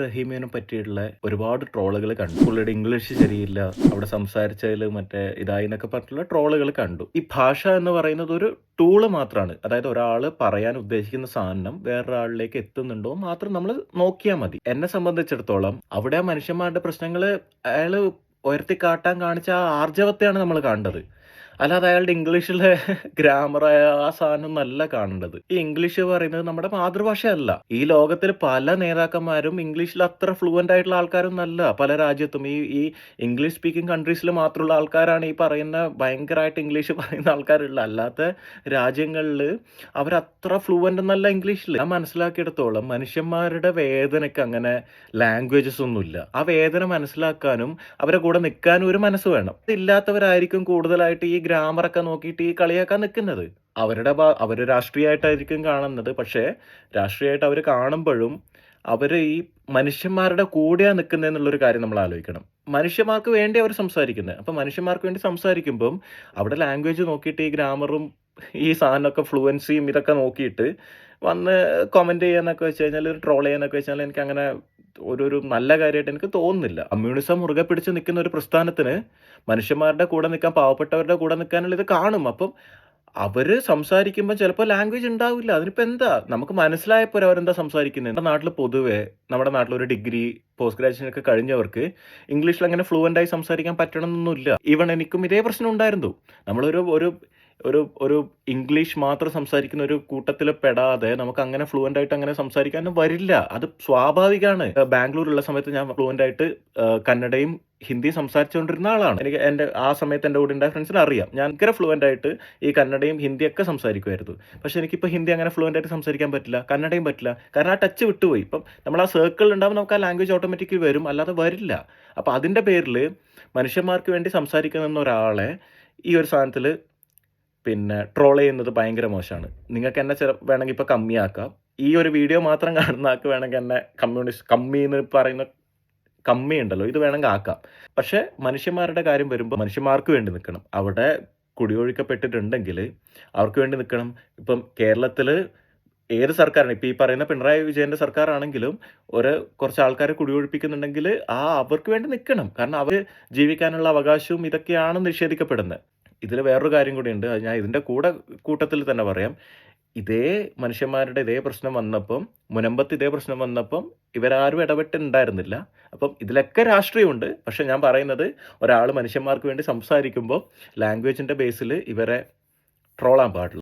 റഹീമിനെ പറ്റിയിട്ടുള്ള ഒരുപാട് ട്രോളുകൾ കണ്ടു. പുള്ളിയുടെ ഇംഗ്ലീഷ് ശരിയില്ല, അവിടെ സംസാരിച്ചതിൽ മറ്റേ ഇതായി എന്നൊക്കെ പറഞ്ഞിട്ടുള്ള ട്രോളുകൾ കണ്ടു. ഈ ഭാഷ എന്ന് പറയുന്നത് ഒരു ടൂള് മാത്രമാണ്. അതായത് ഒരാൾ പറയാൻ ഉദ്ദേശിക്കുന്ന സാധനം വേറൊരാളിലേക്ക് എത്തുന്നുണ്ടോ മാത്രം നമ്മൾ നോക്കിയാൽ മതി. എന്നെ സംബന്ധിച്ചിടത്തോളം അവിടെ ആ മനുഷ്യന്മാരുടെ പ്രശ്നങ്ങൾ അയാൾ ഉയർത്തിക്കാട്ടാൻ കാണിച്ച ആ ആർജവത്തെയാണ് നമ്മൾ കാണേണ്ടത്. അല്ലാതെ അയാളുടെ ഇംഗ്ലീഷിലെ ഗ്രാമറായ ആ സാധനം നല്ല കാണേണ്ടത്. ഈ ഇംഗ്ലീഷ് പറയുന്നത് നമ്മുടെ മാതൃഭാഷയല്ല. ഈ ലോകത്തിൽ പല നേതാക്കന്മാരും ഇംഗ്ലീഷിൽ അത്ര ഫ്ലുവന്റ് ആയിട്ടുള്ള ആൾക്കാരൊന്നും അല്ല. പല രാജ്യത്തും ഈ ഈ ഇംഗ്ലീഷ് സ്പീക്കിംഗ് കൺട്രീസിൽ മാത്രമുള്ള ആൾക്കാരാണ് ഈ പറയുന്ന ഭയങ്കരമായിട്ട് ഇംഗ്ലീഷ് പറയുന്ന ആൾക്കാരുള്ള. അല്ലാത്ത രാജ്യങ്ങളിൽ അവരത്ര ഫ്ലുവന്റ് ഒന്നല്ല ഇംഗ്ലീഷിൽ. ഞാൻ മനസ്സിലാക്കിയിടത്തോളം മനുഷ്യന്മാരുടെ വേദനയ്ക്ക് അങ്ങനെ ലാംഗ്വേജസ് ഒന്നുമില്ല. ആ വേദന മനസ്സിലാക്കാനും അവരെ കൂടെ നിൽക്കാനും ഒരു മനസ്സ് വേണം. ഇല്ലാത്തവരായിരിക്കും കൂടുതലായിട്ട് ഈ ഗ്രാമറൊക്കെ നോക്കിയിട്ട് ഈ കളിയാക്കാൻ നിൽക്കുന്നത്. അവര് രാഷ്ട്രീയമായിട്ടായിരിക്കും കാണുന്നത്. പക്ഷേ രാഷ്ട്രീയമായിട്ട് അവർ കാണുമ്പോഴും അവര് ഈ മനുഷ്യന്മാരുടെ കൂടെയാ നിൽക്കുന്നതെന്നുള്ളൊരു കാര്യം നമ്മൾ ആലോചിക്കണം. മനുഷ്യന്മാർക്ക് വേണ്ടി അവർ സംസാരിക്കുന്നത്. അപ്പൊ മനുഷ്യന്മാർക്ക് വേണ്ടി സംസാരിക്കുമ്പം അവിടെ ലാംഗ്വേജ് നോക്കിയിട്ട് ഈ ഗ്രാമറും ഈ സാധനമൊക്കെ ഫ്ലുവൻസിയും ഇതൊക്കെ നോക്കിയിട്ട് വന്ന് കമന്റ് ചെയ്യാന്നൊക്കെ വെച്ച് കഴിഞ്ഞാൽ, ട്രോൾ ചെയ്യാന്നൊക്കെ വെച്ചാൽ എനിക്കങ്ങനെ ഒരു നല്ല കാര്യമായിട്ട് എനിക്ക് തോന്നുന്നില്ല. കമ്മ്യൂണിസം മുറുകെ പിടിച്ച് നിൽക്കുന്ന ഒരു പ്രസ്ഥാനത്തിന് മനുഷ്യന്മാരുടെ കൂടെ നിൽക്കാൻ, പാവപ്പെട്ടവരുടെ കൂടെ നിൽക്കാനുള്ള ഇത് കാണും. അപ്പം അവര് സംസാരിക്കുമ്പോൾ ചിലപ്പോൾ ലാംഗ്വേജ് ഉണ്ടാവില്ല. അതിനിപ്പോ എന്താ? നമുക്ക് മനസ്സിലായപ്പോൾ അവരെന്താ സംസാരിക്കുന്നത്. നമ്മുടെ നാട്ടിൽ പൊതുവെ നമ്മുടെ നാട്ടിൽ ഒരു ഡിഗ്രി, പോസ്റ്റ് ഗ്രാജുവേഷൻ ഒക്കെ കഴിഞ്ഞവർക്ക് ഇംഗ്ലീഷിൽ അങ്ങനെ ഫ്ലുവന്റ് ആയി സംസാരിക്കാൻ പറ്റണമെന്നൊന്നുമില്ല. ഈവൻ എനിക്കും ഇതേ പ്രശ്നം ഉണ്ടായിരുന്നു. നമ്മളൊരു ഒരു ഒരു ഒരു ഇംഗ്ലീഷ് മാത്രം സംസാരിക്കുന്ന ഒരു കൂട്ടത്തിൽ പെടാതെ നമുക്ക് അങ്ങനെ ഫ്ലുവന്റ് ആയിട്ട് അങ്ങനെ സംസാരിക്കാനും വരില്ല. അത് സ്വാഭാവികമാണ്. ബാംഗ്ലൂരുള്ള സമയത്ത് ഞാൻ ഫ്ലുവന്റ് ആയിട്ട് കന്നഡയും ഹിന്ദിയും സംസാരിച്ചുകൊണ്ടിരുന്ന ആളാണ്. എനിക്ക് ആ സമയത്ത് എൻ്റെ കൂടെ ഉണ്ടായ ഫ്രണ്ട്സിന് അറിയാം. ഞാൻ ഭയങ്കര ഫ്ലുവന്റ് ആയിട്ട് ഈ കന്നഡയും ഹിന്ദിയൊക്കെ സംസാരിക്കുമായിരുന്നു. പക്ഷെ എനിക്കിപ്പോൾ ഹിന്ദി അങ്ങനെ ഫ്ലുവന്റ് ആയിട്ട് സംസാരിക്കാൻ പറ്റില്ല, കന്നഡയും പറ്റില്ല. കാരണം ആ ടച്ച് വിട്ടുപോയി. ഇപ്പം നമ്മൾ ആ സർക്കിളിൽ ഉണ്ടാകുമ്പോൾ നമുക്ക് ആ ലാംഗ്വേജ് ഓട്ടോമാറ്റിക്കലി വരും, അല്ലാതെ വരില്ല. അപ്പോൾ അതിൻ്റെ പേരിൽ മനുഷ്യന്മാർക്ക് വേണ്ടി സംസാരിക്കുന്ന ഒരാളെ ഈ ഒരു സാധനത്തിൽ ട്രോൾ ചെയ്യുന്നത് ഭയങ്കര മോശമാണ്. നിങ്ങൾക്ക് എന്നെ വേണമെങ്കിൽ ഇപ്പോൾ കമ്മിയാക്കാം. ഈ ഒരു വീഡിയോ മാത്രം കാണുന്ന ആൾക്ക് വേണമെങ്കിൽ എന്നെ കമ്മി എന്ന് പറയുന്ന കമ്മി ഉണ്ടല്ലോ, ഇത് വേണമെങ്കിൽ ആക്കാം. പക്ഷേ മനുഷ്യന്മാരുടെ കാര്യം വരുമ്പോൾ മനുഷ്യന്മാർക്ക് വേണ്ടി നിൽക്കണം. അവിടെ കുടിയൊഴിക്കപ്പെട്ടിട്ടുണ്ടെങ്കിൽ അവർക്ക് വേണ്ടി നിൽക്കണം. ഇപ്പം കേരളത്തിൽ ഏത് സർക്കാരാണ്, ഇപ്പം ഈ പറയുന്ന പിണറായി വിജയന്റെ സർക്കാരാണെങ്കിലും കുറച്ച് ആൾക്കാരെ കുടിയൊഴിപ്പിക്കുന്നുണ്ടെങ്കിൽ അവർക്ക് വേണ്ടി നിൽക്കണം. കാരണം അവർ ജീവിക്കാനുള്ള അവകാശവും ഇതൊക്കെയാണ് നിഷേധിക്കപ്പെടുന്നത്. ഇതിൽ വേറൊരു കാര്യം കൂടിയുണ്ട്. അത് ഞാൻ ഇതിൻ്റെ കൂട്ടത്തിൽ തന്നെ പറയാം. ഇതേ മനുഷ്യന്മാരുടെ ഇതേ പ്രശ്നം വന്നപ്പം, മുനമ്പത്ത് ഇതേ പ്രശ്നം വന്നപ്പം ഇവരാരും ഇടപെട്ടുണ്ടായിരുന്നില്ല. അപ്പം ഇതിലൊക്കെ രാഷ്ട്രീയമുണ്ട്. പക്ഷെ ഞാൻ പറയുന്നത്, ഒരാൾ മനുഷ്യന്മാർക്ക് വേണ്ടി സംസാരിക്കുമ്പോൾ ലാംഗ്വേജിൻ്റെ ബേസിൽ ഇവരെ ട്രോളാൻ പാടില്ല.